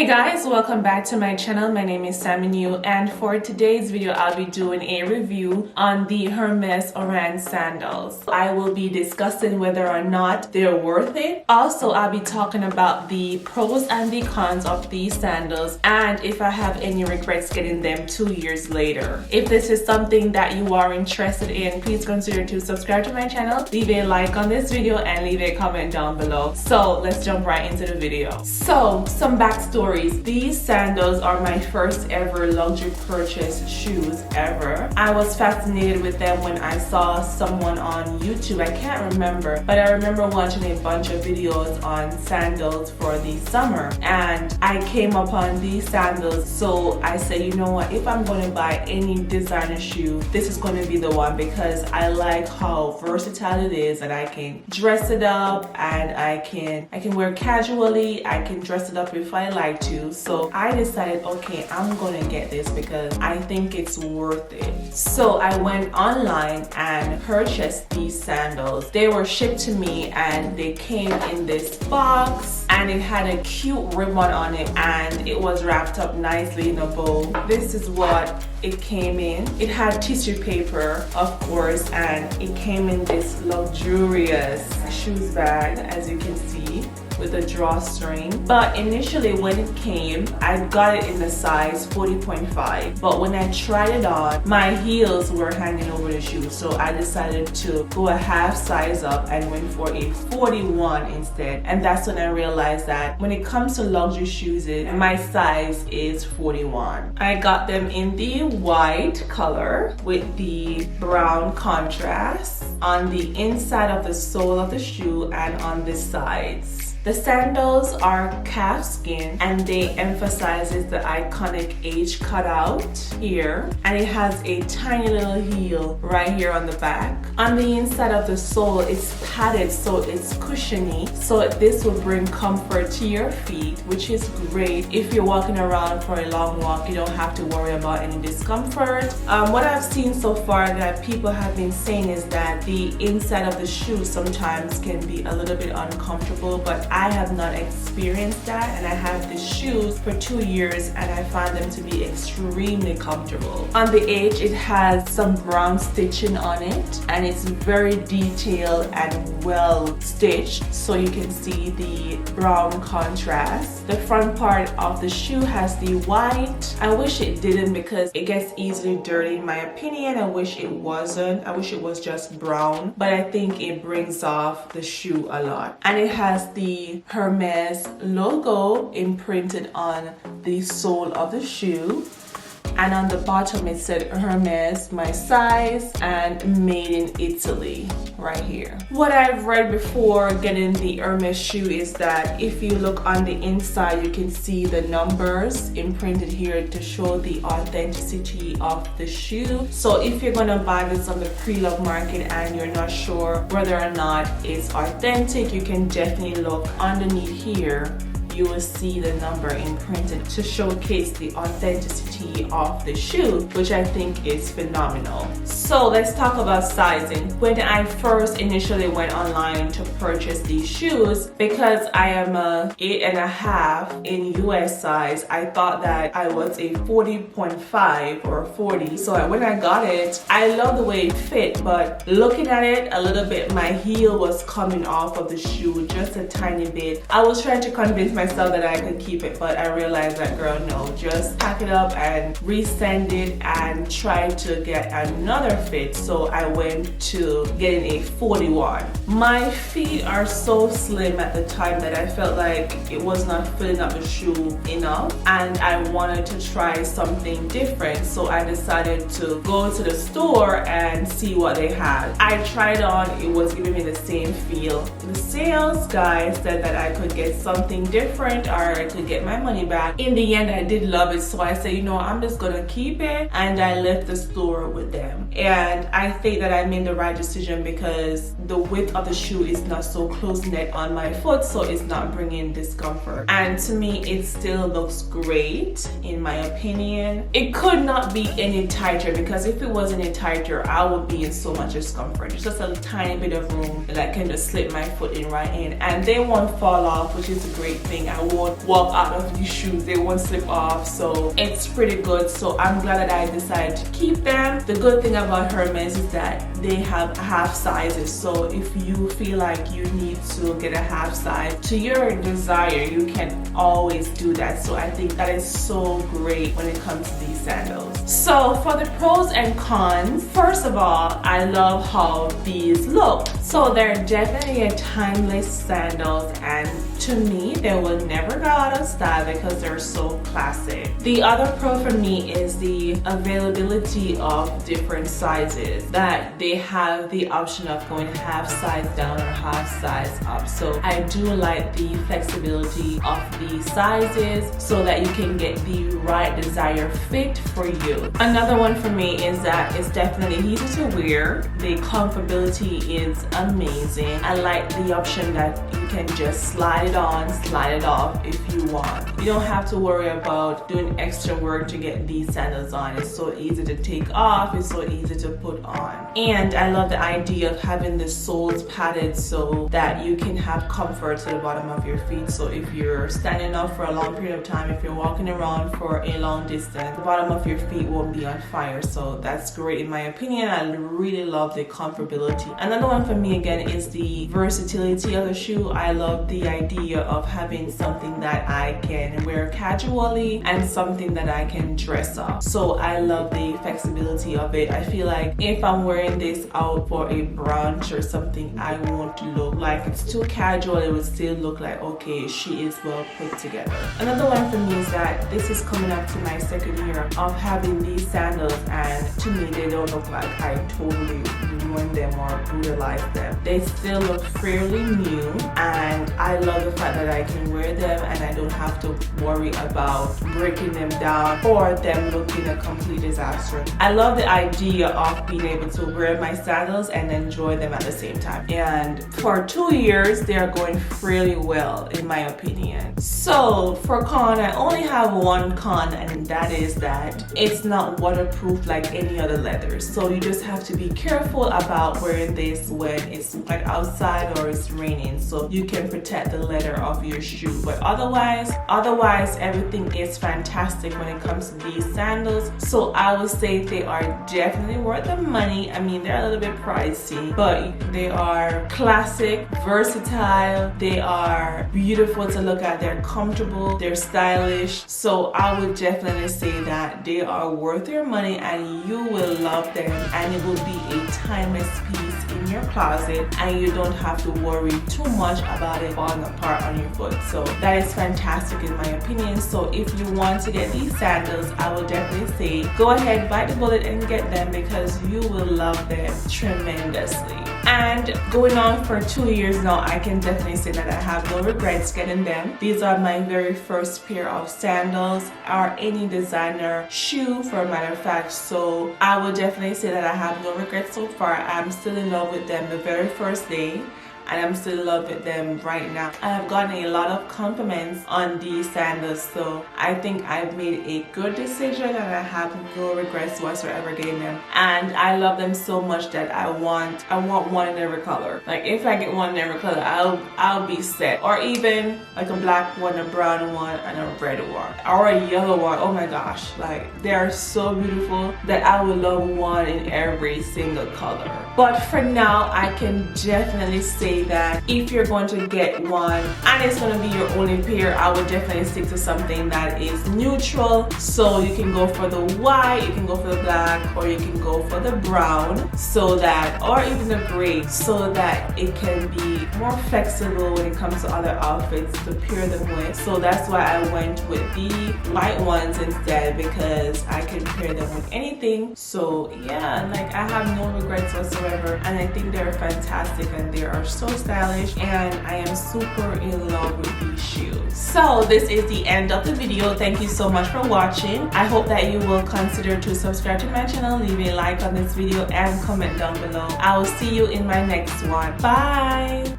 Hey guys, welcome back to my channel. My name is Saminu, and for today's video I'll be doing a review on the Hermes Oran Sandals. I will be discussing whether or not they're worth it. Also, I'll be talking about the pros and the cons of these sandals and if I have any regrets getting them 2 years later. If this is something that you are interested in, please consider to subscribe to my channel, leave a like on this video, and leave a comment down below. So let's jump right into the video. So some backstory. These sandals are my first ever luxury purchase shoes ever. I was fascinated with them when I saw someone on YouTube. I can't remember, but I remember watching a bunch of videos on sandals for the summer, and I came upon these sandals. So I said, you know what, if I'm going to buy any designer shoe, this is going to be the one, because I like how versatile it is, and I can dress it up and I can wear it casually. I can dress it up if I like to. So I decided, okay, I'm gonna get this because I think it's worth it. So I went online and purchased these sandals. They were shipped to me and they came in this box, and it had a cute ribbon on it, and it was wrapped up nicely in a bow. This is what it came in. It had tissue paper, of course, and it came in this luxurious shoes bag, as you can see, with a drawstring. But initially when it came, I got it in the size 40.5, but when I tried it on, my heels were hanging over the shoe, so I decided to go a half size up and went for a 41 instead. And that's when I realized that when it comes to luxury shoes, my size is 41. I got them in the white color with the brown contrast on the inside of the sole of the shoe and on the sides. The sandals are calf skin, and they emphasizes the iconic H cutout here, and it has a tiny little heel right here on the back. On the inside of the sole, it's padded, so it's cushiony, so this will bring comfort to your feet, which is great. If you're walking around for a long walk, you don't have to worry about any discomfort. What I've seen so far that people have been saying is that the inside of the shoe sometimes can be a little bit uncomfortable, but I have not experienced that, and I have these shoes for 2 years and I find them to be extremely comfortable. On the edge, it has some brown stitching on it, and it's very detailed and well stitched, so you can see the brown contrast. The front part of the shoe has the white. I wish it didn't, because it gets easily dirty in my opinion. I wish it wasn't. I wish it was just brown, but I think it brings off the shoe a lot. And it has the Hermes logo imprinted on the sole of the shoe, and on the bottom it said Hermes, my size, and made in Italy right here. What I've read before getting the Hermes shoe is that if you look on the inside, you can see the numbers imprinted here to show the authenticity of the shoe. So if you're gonna buy this on the pre-love market and you're not sure whether or not it's authentic, you can definitely look underneath here. You will see the number imprinted to showcase the authenticity of the shoe, which I think is phenomenal. So let's talk about sizing. When I first initially went online to purchase these shoes, because I am a 8.5 in US size, I thought that I was a 40.5 or 40. So when I got it, I love the way it fit, but looking at it a little bit, my heel was coming off of the shoe just a tiny bit. I was trying to convince myself that I could keep it, but I realized that, girl, no, just pack it up and resend it and try to get another fit. So I went to getting a 41. My feet are so slim at the time that I felt like it was not filling up the shoe enough, and I wanted to try something different. So I decided to go to the store and see what they had. I tried on, it was giving me the same feel. The sales guy said that I could get something different or I could get my money back. In the end, I did love it, so I said, you know, I'm just gonna keep it, and I left the store with them. And I think that I made the right decision, because the width of the shoe is not so close knit on my foot, so it's not bringing discomfort. And to me, it still looks great in my opinion. It could not be any tighter, because if it was any tighter, I would be in so much discomfort. It's just a tiny bit of room that I can just slip my foot in right in, and they won't fall off, which is a great thing. anything. I won't walk out of these shoes, they won't slip off, so it's pretty good. So I'm glad that I decided to keep them. The good thing about Hermes is that they have half sizes, so if you feel like you need to get a half size to your desire, you can always do that. So I think that is so great when it comes to these sandals. So for the pros and cons, first of all, I love how these look. So they're definitely a timeless sandals, and to me they will never go out of style because they're so classic. The other pro for me is the availability of different sizes, that they have the option of going half size down or half size up. So I do like the flexibility of the sizes so that you can get the right desired fit for you. Another one for me is that it's definitely easy to wear. The comfortability is amazing. I like the option that you can just slide it on, slide it off if you want. You don't have to worry about doing extra work to get these sandals on. It's so easy to take off, it's so easy to put on. And I love the idea of having the soles padded so that you can have comfort to the bottom of your feet. So if you're standing up for a long period of time, if you're walking around for a long distance, the bottom of your feet won't be on fire. So that's great in my opinion. I really love the comfortability. Another one for me again is the versatility of the shoe. I love the idea of having something that I can wear casually and something that I can dress up. So I love the flexibility of it. I feel like if I'm wearing this out for a brunch or something, I won't look like it's too casual. It would still look like, okay, she is well put together. Another one for me is that this is coming up to my second year of having these sandals, and to me they don't look like I totally ruined them or brutalized them. They still look fairly new, and I love the fact that I can wear them and I don't have to worry about breaking them down or them looking a complete disaster. I love the idea of being able to wear my sandals and enjoy them at the same time. And for 2 years, they're going fairly well in my opinion. So for con, I only have one con, and that is that it's not waterproof like any other leathers. So you just have to be careful about wearing this when it's like outside or it's raining, so you can protect the leather of your shoe. But otherwise everything is fantastic when it comes to these sandals. So I would say they are definitely worth the money. I mean, they're a little bit pricey, but they are classic, versatile, they are beautiful to look at, they're comfortable, they're stylish. So I would definitely say that they are worth your money and you will love them, and it will be a timeless piece in your closet and you don't have to worry too much about it falling apart on your foot. So that is fantastic in my opinion. So if you want to get these sandals, I will definitely say go ahead, bite the bullet and get them, because you will love them tremendously. And going on for 2 years now, I can definitely say that I have no regrets getting them. These are my very first pair of sandals, or any designer shoe for a matter of fact. So I will definitely say that I have no regrets so far. I'm still in love with them the very first day, and I'm still in love with them right now. I have gotten a lot of compliments on these sandals, so I think I've made a good decision and I have no regrets whatsoever getting them. And I love them so much that I want one in every color. Like if I get one in every color, I'll be set. Or even like a black one, a brown one, and a red one, or a yellow one. Oh my gosh, like they are so beautiful that I would love one in every single color. But for now, I can definitely say that if you're going to get one and it's going to be your only pair, I would definitely stick to something that is neutral. So you can go for the white, you can go for the black, or you can go for the brown, so that, or even the gray, so that it can be more flexible when it comes to other outfits to pair them with. So that's why I went with the white ones instead, because I can pair them with anything. So yeah, like I have no regrets whatsoever, and I think they're fantastic and they are so stylish, and I am super in love with these shoes. So this is the end of the video. Thank you so much for watching. I hope that you will consider to subscribe to my channel, leave a like on this video, and comment down below. I will see you in my next one. Bye.